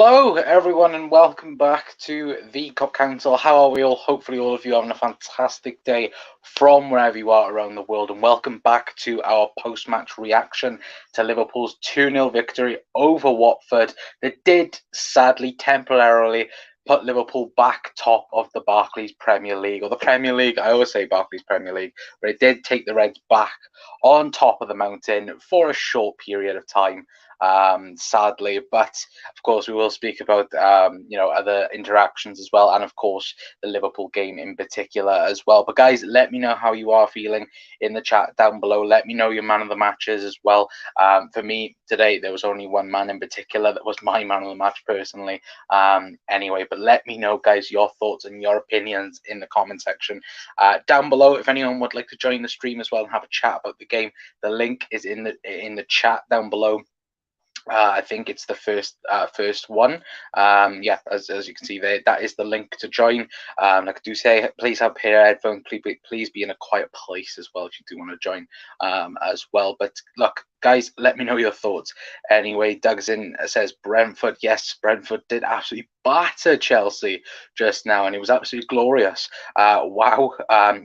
Hello, everyone, and welcome back to the Cup Council. How are we all? Hopefully, all of you having a fantastic day from wherever you are around the world. And welcome back to our post-match reaction to Liverpool's 2-0 victory over Watford that did sadly temporarily put Liverpool back top of the Barclays Premier League, or the Premier League. I always say Barclays Premier League, but it did take the Reds back on top of the mountain for a short period of time. Sadly, but of course we will speak about other interactions as well, and of course the Liverpool game in particular as well. But guys, let me know how you are feeling in the chat down below. Let me know your man of the matches as well. For me today, there was only one man in particular that was my man of the match personally. Anyway, but let me know, guys, your thoughts and your opinions in the comment section down below. If anyone would like to join the stream as well and have a chat about the game, the link is in the chat down below. I think it's the first one. Yeah, as you can see there, that is the link to join. Like I do say, please have pair headphones. Please be in a quiet place as well if you do want to join as well. But look, guys, let me know your thoughts. Anyway, Doug's in says Brentford. Yes, Brentford did absolutely batter Chelsea just now, and it was absolutely glorious. Wow,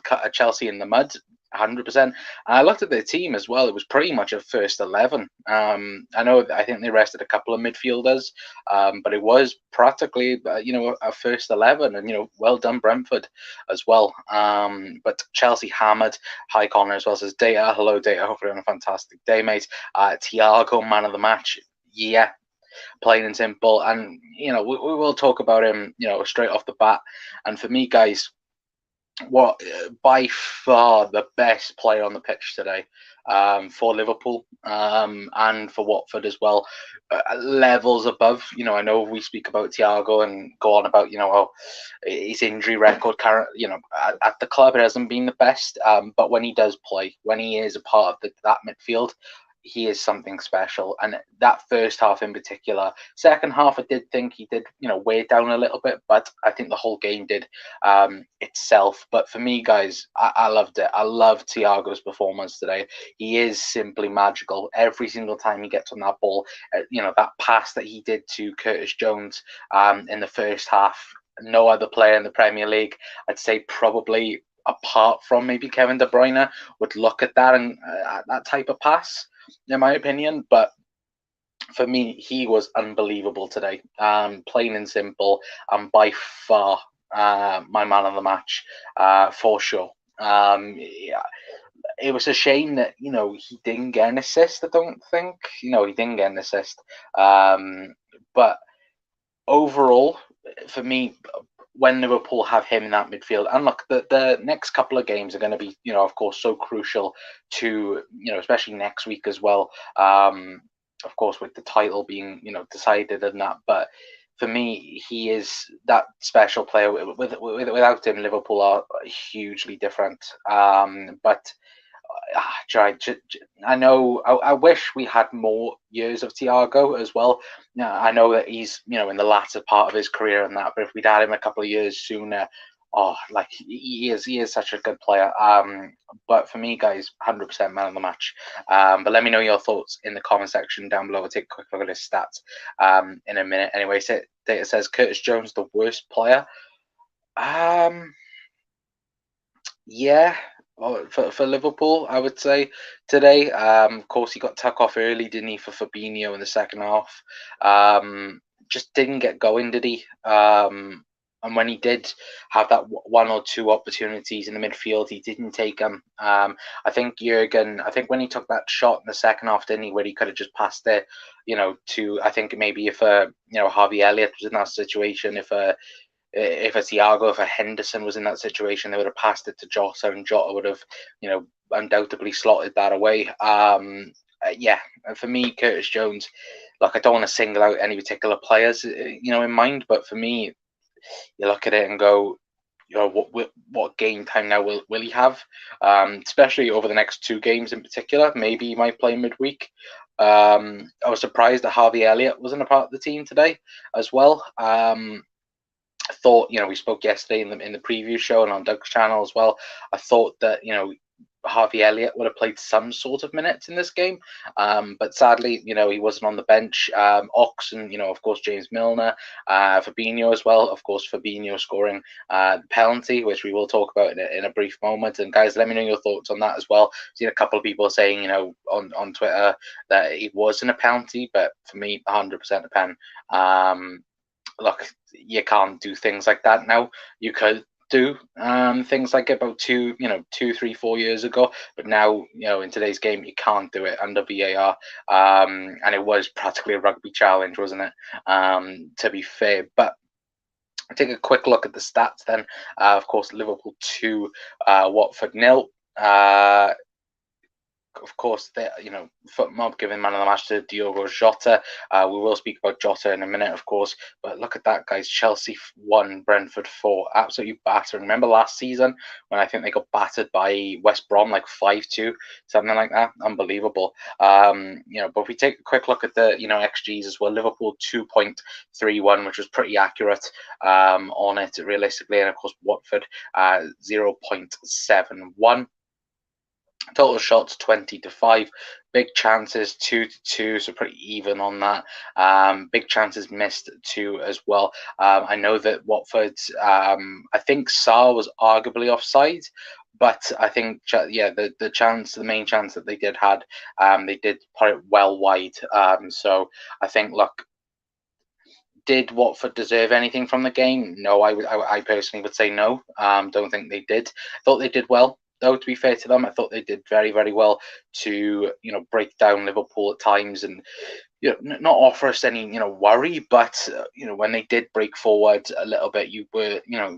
cut Chelsea in the mud. 100%. I looked at their team as well. It was pretty much a first 11. I think they rested a couple of midfielders, but it was practically a first 11, and well done Brentford as well. But Chelsea hammered. Hi Connor as well, says Data. Hello Data. Hopefully on a fantastic day, mate. Thiago, man of the match. Yeah, plain and simple. And we will talk about him straight off the bat. And for me, guys, what by far the best player on the pitch today for Liverpool and for Watford as well, levels above. I know we speak about Thiago and go on about his injury record current at the club, it hasn't been the best, but when he does play, when he is a part of that midfield, he is something special. And that first half in particular, second half, I did think he did weigh down a little bit, but I think the whole game did itself. But for me, guys, I loved it. I loved Thiago's performance today. He is simply magical every single time he gets on that ball. That pass that he did to Curtis Jones in the first half, no other player in the Premier League, I'd say probably apart from maybe Kevin De Bruyne, would look at that and that type of pass, in my opinion. But for me, he was unbelievable today, plain and simple, and by far my man of the match for sure. Yeah, it was a shame that he didn't get an assist. I don't think he didn't get an assist, but overall, for me, when Liverpool have him in that midfield, and look, the next couple of games are going to be, of course, so crucial to, especially next week as well. Of course, with the title being, decided and that. But for me, he is that special player. Without him, Liverpool are hugely different. But I know. I wish we had more years of Thiago as well. I know that he's in the latter part of his career and that, but if we'd had him a couple of years sooner, he is such a good player. But for me, guys, 100% man of the match. But let me know your thoughts in the comment section down below. We'll take a quick look at his stats in a minute. Anyway, Data says Curtis Jones the worst player. Yeah. For Liverpool, I would say today. Of course, he got tuck off early, didn't he, for Fabinho in the second half. Just didn't get going, did he? And when he did have that one or two opportunities in the midfield, he didn't take them. I think when he took that shot in the second half, didn't he, where he could have just passed it, to, I think maybe if Harvey Elliott was in that situation, if a Thiago, if a Henderson was in that situation, they would have passed it to Jota, and Jota would have, undoubtedly slotted that away. Yeah, for me, Curtis Jones, like, I don't want to single out any particular players, in mind, but for me, you look at it and go, what game time now will he have? Especially over the next two games in particular. Maybe he might play midweek. I was surprised that Harvey Elliott wasn't a part of the team today as well. I thought, we spoke yesterday in the preview show and on Doug's channel as well. I thought that, Harvey Elliott would have played some sort of minutes in this game. But sadly, he wasn't on the bench. Ox and, of course, James Milner, Fabinho as well. Of course, Fabinho scoring the penalty, which we will talk about in a brief moment. And guys, let me know your thoughts on that as well. I've seen a couple of people saying, on Twitter that it wasn't a penalty, but for me, 100% a pen. Look, you can't do things like that now. You could do things like about 2, 3, 4 years ago, but now in today's game you can't do it under VAR, and it was practically a rugby challenge, wasn't it? To be fair, but take a quick look at the stats then. Of course, Liverpool 2, Watford 0. Of course, foot mob giving man of the match to Diogo Jota. We will speak about Jota in a minute, of course. But look at that, guys. Chelsea 1, Brentford 4. Absolutely battered. Remember last season when I think they got battered by West Brom like 5-2, something like that? Unbelievable. But if we take a quick look at the XGs as well, Liverpool 2.31, which was pretty accurate on it realistically, and of course Watford 0.71. Total shots 20-5, big chances 2-2, so pretty even on that. Big chances missed 2 as well. I know that Watford, I think Sarr was arguably offside, but I think the main chance that they did had, they did put it well wide. So I think, look, did Watford deserve anything from the game? No, I personally would say no. Don't think they did. Thought they did well, though, to be fair to them. I thought they did very, very well to break down Liverpool at times and not offer us any worry, but when they did break forward a little bit,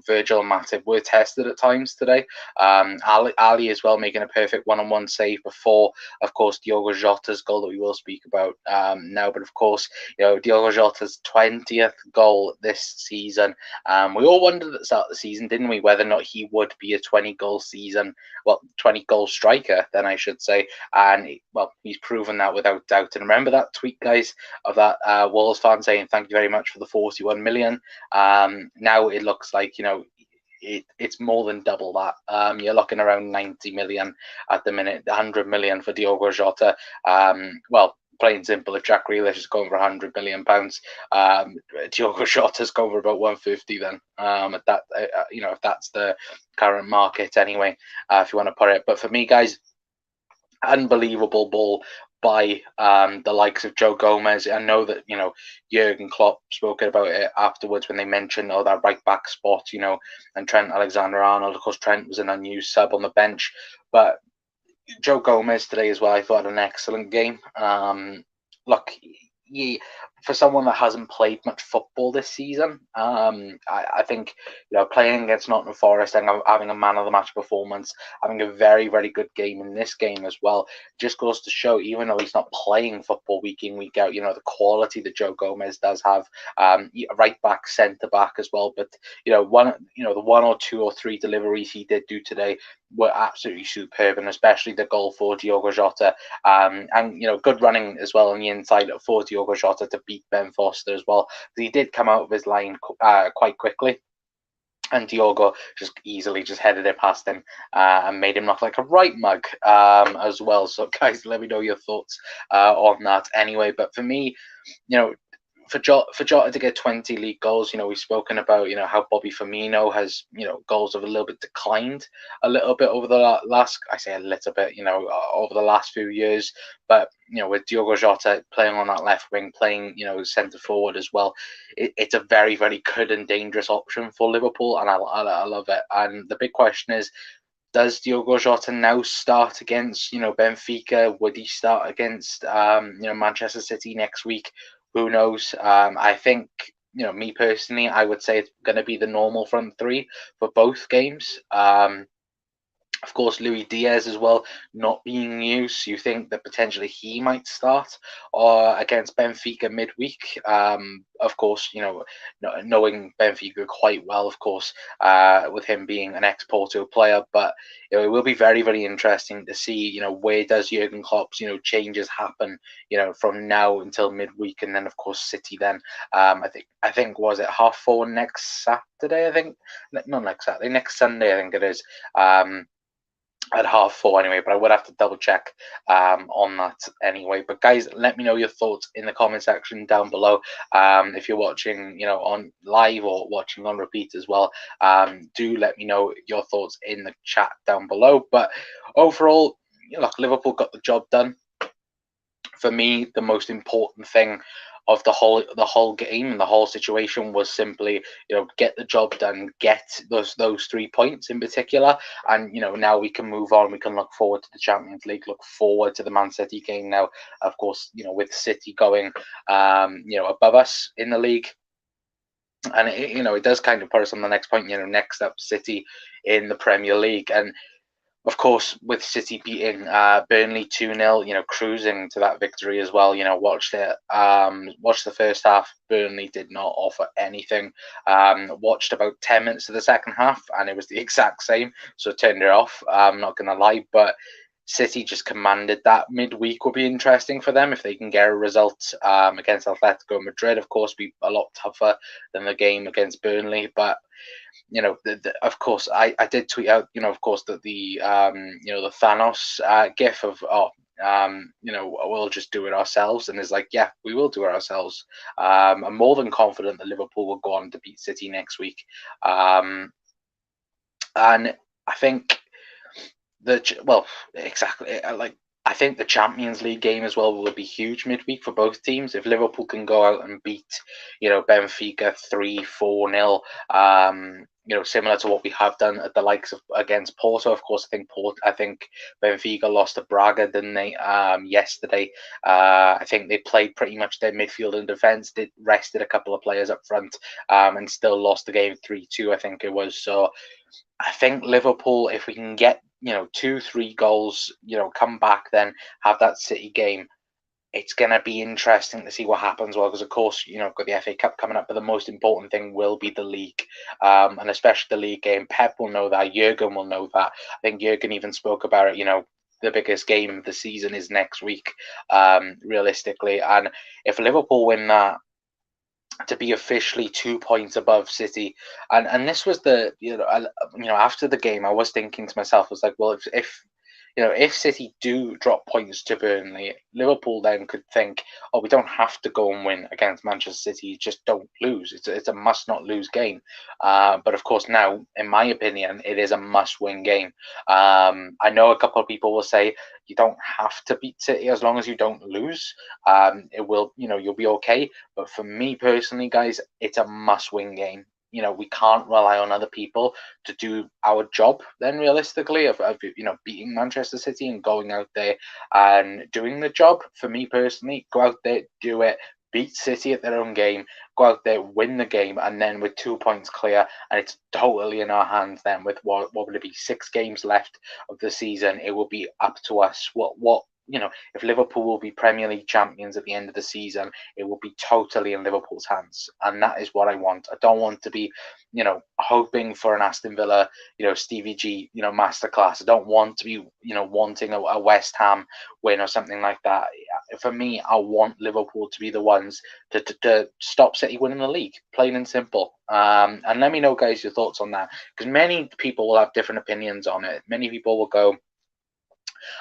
Virgil and Matip were tested at times today. Ali as well making a perfect one-on-one save before, of course, Diogo Jota's goal that we will speak about now. But of course, Diogo Jota's 20th goal this season. We all wondered at the start of the season, didn't we, whether or not he would be a 20-goal season, 20-goal striker, then I should say. And he's proven that without doubt. And remember that tweet, guys, of that Wolves fan saying thank you very much for the 41 million. Now it looks like it's more than double that. You're looking around 90 million at the minute, 100 million for Diogo Jota. Plain simple, if Jack Grealish is going for 100 million pounds, Diogo Jota's going for about 150. Then at that, if that's the current market anyway, if you want to put it. But for me, guys, unbelievable ball by the likes of Joe Gomez. I know that Jurgen Klopp spoke about it afterwards when they mentioned that right back spot, and Trent Alexander-Arnold. Of course, Trent was an unused sub on the bench, but Joe Gomez today as well, I thought, had an excellent game. Look, for someone that hasn't played much football this season, I think playing against Nottingham Forest and having a man of the match performance, having a very, very good game in this game as well, just goes to show, even though he's not playing football week in, week out, the quality that Joe Gomez does have, right back, centre back as well. But the 1 or 2 or 3 deliveries he did do today were absolutely superb, and especially the goal for Diogo Jota, and good running as well on the inside for Diogo Jota to beat Ben Foster as well. He did come out of his line quite quickly, and Diogo just easily headed it past him and made him look like a right mug as well. So guys, let me know your thoughts on that anyway. But for me, for Jota to get 20 league goals, we've spoken about how Bobby Firmino has goals have a little bit declined a little bit over the last, I say a little bit, over the last few years. But with Diogo Jota playing on that left wing, playing centre forward as well, it's a very, very good and dangerous option for Liverpool, and I love it. And the big question is, does Diogo Jota now start against Benfica? Would he start against Manchester City next week? Who knows? I think me personally, I would say it's going to be the normal front three for both games. Of course, Luis Diaz as well, not being used. You think that potentially he might start against Benfica midweek. Of course, knowing Benfica quite well, of course, with him being an ex-Porto player. But it will be very, very interesting to see, where does Jurgen Klopp's, changes happen, from now until midweek, and then of course City. Then I think was it 4:30 next Saturday? I think not next Saturday, next Sunday. I think it is. at 4:30 anyway, but I would have to double check on that anyway. But guys, let me know your thoughts in the comment section down below. If you're watching, on live or watching on repeat as well, do let me know your thoughts in the chat down below. But overall, look, Liverpool got the job done. For me, the most important thing of the whole game and the whole situation was simply, get the job done, get those 3 points in particular, and now we can move on. We can look forward to the Champions League, look forward to the Man City game now. Of course, with City going, above us in the league. And it does kind of put us on the next point. Next up, City in the Premier League, and of course, with City beating Burnley 2-0, cruising to that victory as well. Watched it. Watched the first half. Burnley did not offer anything. Watched about 10 minutes of the second half, and it was the exact same. So turned it off. I'm not gonna lie, but City just commanded that. Midweek will be interesting for them if they can get a result against Atletico Madrid. Of course, be a lot tougher than the game against Burnley, but of course, I did tweet out, of course, that the the Thanos gif of we'll just do it ourselves, and it's like, yeah, we will do it ourselves. I'm more than confident that Liverpool will go on to beat City next week, and I think exactly, I think the Champions League game as well will be huge midweek for both teams. If Liverpool can go out and beat, Benfica 3-4-0, similar to what we have done at the likes of against Porto. Of course, I think Benfica lost to Braga, didn't they? Yesterday, I think they played pretty much their midfield and defence. Did rested a couple of players up front, and still lost the game 3-2. I think it was. So I think Liverpool, if we can get 2-3 goals, come back, then have that City game, it's going to be interesting to see what happens. Well, because of course, got the FA Cup coming up, but the most important thing will be the league, and especially the league game. Pep will know that. Jurgen will know that. I think Jurgen even spoke about it. The biggest game of the season is next week, realistically. And if Liverpool win that, to be officially 2 points above City, and this was the after the game, I was thinking to myself, I was like, well, if City do drop points to Burnley, Liverpool then could think, oh, we don't have to go and win against Manchester City, just don't lose. It's a must not lose game. But of course now, in my opinion, it is a must win game. I know a couple of people will say you don't have to beat City as long as you don't lose. It will, you'll be okay. But for me personally, guys, it's a must win game. We can't rely on other people to do our job then, realistically, of beating Manchester City and going out there and doing the job. For me personally, go out there, do it, beat City at their own game, go out there, win the game, and then with 2 points clear, and it's totally in our hands then. With what will it be, 6 games left of the season, it will be up to us what if Liverpool will be Premier League champions at the end of the season, it will be totally in Liverpool's hands. And that is what I want. I don't want to be, hoping for an Aston Villa, Stevie G, masterclass. I don't want to be, wanting a West Ham win or something like that. For me, I want Liverpool to be the ones to stop City winning the league, plain and simple. And let me know, guys, your thoughts on that, because many people will have different opinions on it. Many people will go,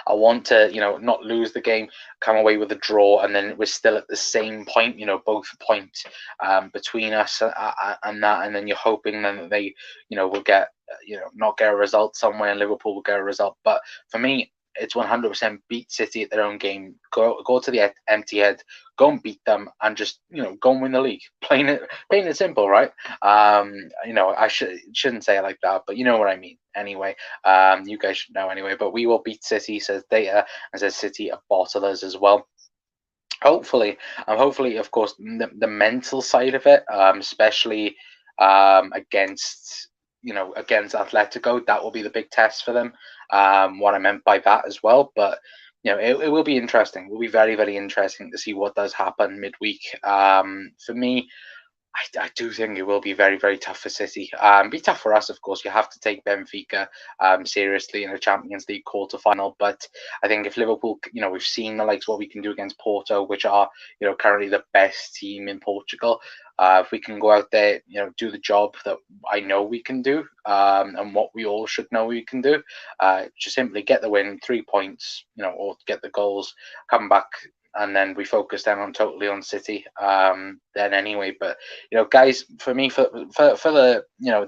I want to, not lose the game, come away with a draw, and then we're still at the same point, both point between us and that, and then you're hoping then that they, will get, not get a result somewhere, and Liverpool will get a result. But for me, it's 100% beat City at their own game. Go to the empty head, go and beat them, and just go and win the league. Plain and simple, right? I shouldn't say it like that, but you know what I mean. Anyway, you guys should know anyway. But we will beat City, says Data, and says City are bottlers as well. Hopefully, of course, the mental side of it, especially against against Atletico, that will be the big test for them. What I meant by that as well, but it will be interesting. It will be very, very interesting to see what does happen midweek. For me, I do think it will be very, very tough for City. Be tough for us, of course. You have to take Benfica seriously in a Champions League quarter-final. But I think if Liverpool, we've seen the likes what we can do against Porto, which are, currently the best team in Portugal. If we can go out there, do the job that I know we can do, and what we all should know we can do, just simply get the win, 3 points, or get the goals, come back, and then we focus then totally on City. Then anyway, but guys, for me, for the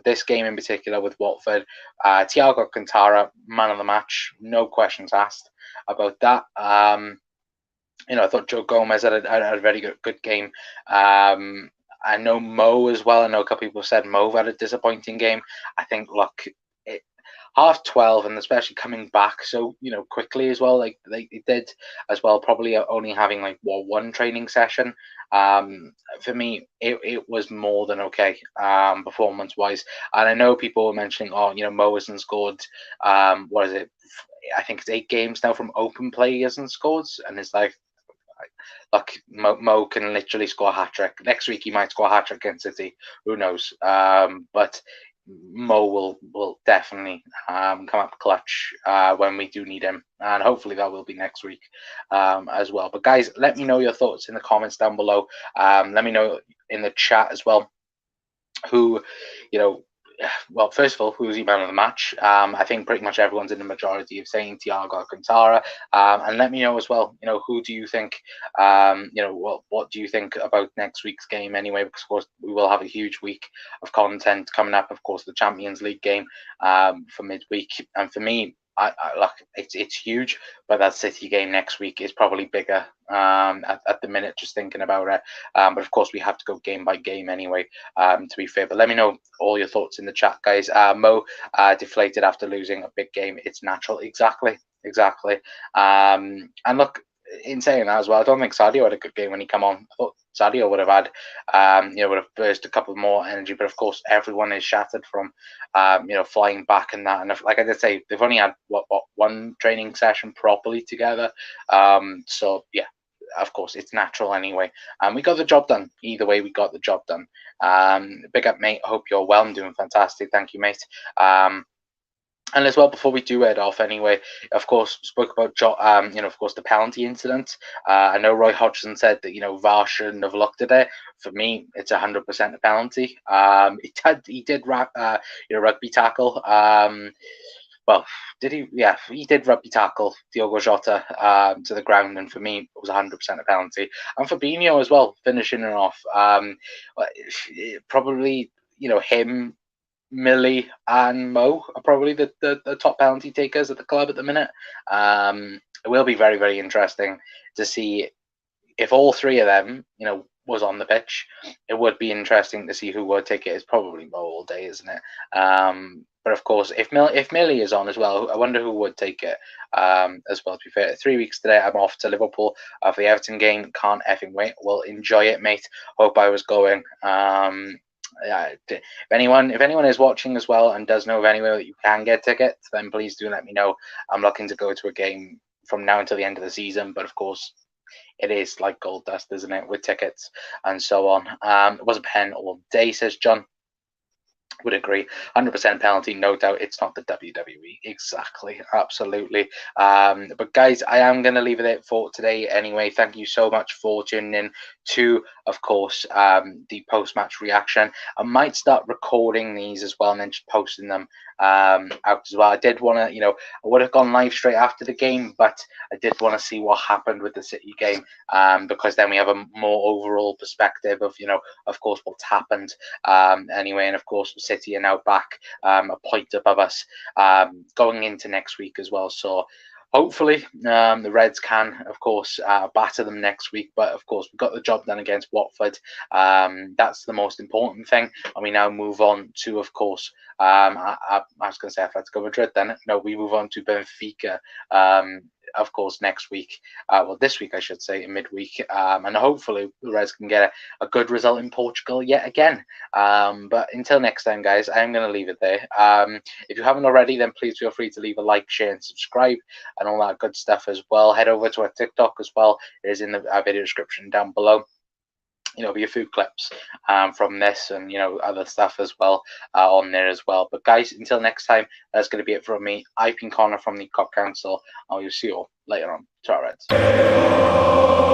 this game in particular with Watford, Thiago Alcantara, man of the match, no questions asked about that. I thought Joe Gomez had a very good game. I know Mo as well. I know a couple people said Mo had a disappointing game. I think, look, half 12, and especially coming back so quickly as well, like it did as well, probably only having like one training session. For me, it was more than okay, performance wise. And I know people were mentioning, Mo hasn't scored, what is it, I think it's 8 games now from open play he hasn't scored, and it's like, look, Mo can literally score a hat trick. Next week he might score a hat trick against City. Who knows? But Mo will definitely come up clutch when we do need him, and hopefully that will be next week as well. But guys, let me know your thoughts in the comments down below. Let me know in the chat as well who, well, first of all, who's your man of the match? I think pretty much everyone's in the majority of saying Thiago Alcantara. And let me know as well, who do you think, what do you think about next week's game anyway? Because, of course, we will have a huge week of content coming up. Of course, the Champions League game for midweek. And for me, I look, it's huge, but that City game next week is probably bigger at the minute, just thinking about it. But of course, we have to go game by game anyway, to be fair. But let me know all your thoughts in the chat, guys. Mo deflated after losing a big game. It's natural. Exactly. And look, in saying that as well, I don't think Sadio had a good game when he came on. I thought Sadio would have had, would have burst a couple more energy. But of course, everyone is shattered from, flying back and that. And like I did say, they've only had one training session properly together. So yeah, of course, it's natural anyway. We got the job done. Either way, we got the job done. Big up, mate. I hope you're well and doing fantastic. Thank you, mate. And as well, before we do head off anyway, of course, spoke about, of course, the penalty incident. I know Roy Hodgson said that, VAR shouldn't have looked at it. For me, it's 100% a penalty. He did rugby tackle. Well, did he? Yeah, he did rugby tackle Diogo Jota to the ground, and for me, it was 100% a penalty. And Fabinho as well, finishing it off. Probably, him, Millie and Mo are probably the top penalty takers at the club at the minute. It will be very, very interesting to see if all 3 of them, was on the pitch. It would be interesting to see who would take it. It's probably Mo all day, isn't it? But of course, if Millie is on as well, I wonder who would take it as well. To be fair, 3 weeks today, I'm off to Liverpool for the Everton game. Can't effing wait. Well, enjoy it, mate. Hope I was going. If anyone is watching as well and does know of anywhere that you can get tickets, then please do let me know. I'm looking to go to a game from now until the end of the season, but of course it is like gold dust, isn't it, with tickets and so on. It was a pen all day, says John. Would agree. 100% penalty, no doubt. It's not the WWE. Exactly. Absolutely. But guys, I am going to leave it there for today anyway. Thank you so much for tuning in to, of course, the post-match reaction. I might start recording these as well and then just posting them out as well. I did want to, I would have gone live straight after the game, but I did want to see what happened with the City game, because then we have a more overall perspective of, of course, what's happened anyway. And of course, City are now back a point above us going into next week as well. So hopefully the Reds can, of course, batter them next week. But of course, we got the job done against Watford. That's the most important thing. And we now move on to, of course, I was going to say Atletico Madrid then. No, we move on to Benfica, of course, next week. Well, this week, I should say, in midweek. And hopefully the Reds can get a good result in Portugal yet again. But until next time, guys, I am going to leave it there. If you haven't already, then please feel free to leave a like, share, and subscribe, and all that good stuff as well. Head over to our TikTok as well. It is in the video description down below. There'll be a few clips from this and, other stuff as well on there as well. But guys, until next time, that's going to be it from me. I've been Connor from the COP Council. I will see you all later on. Ta-ra, Reds.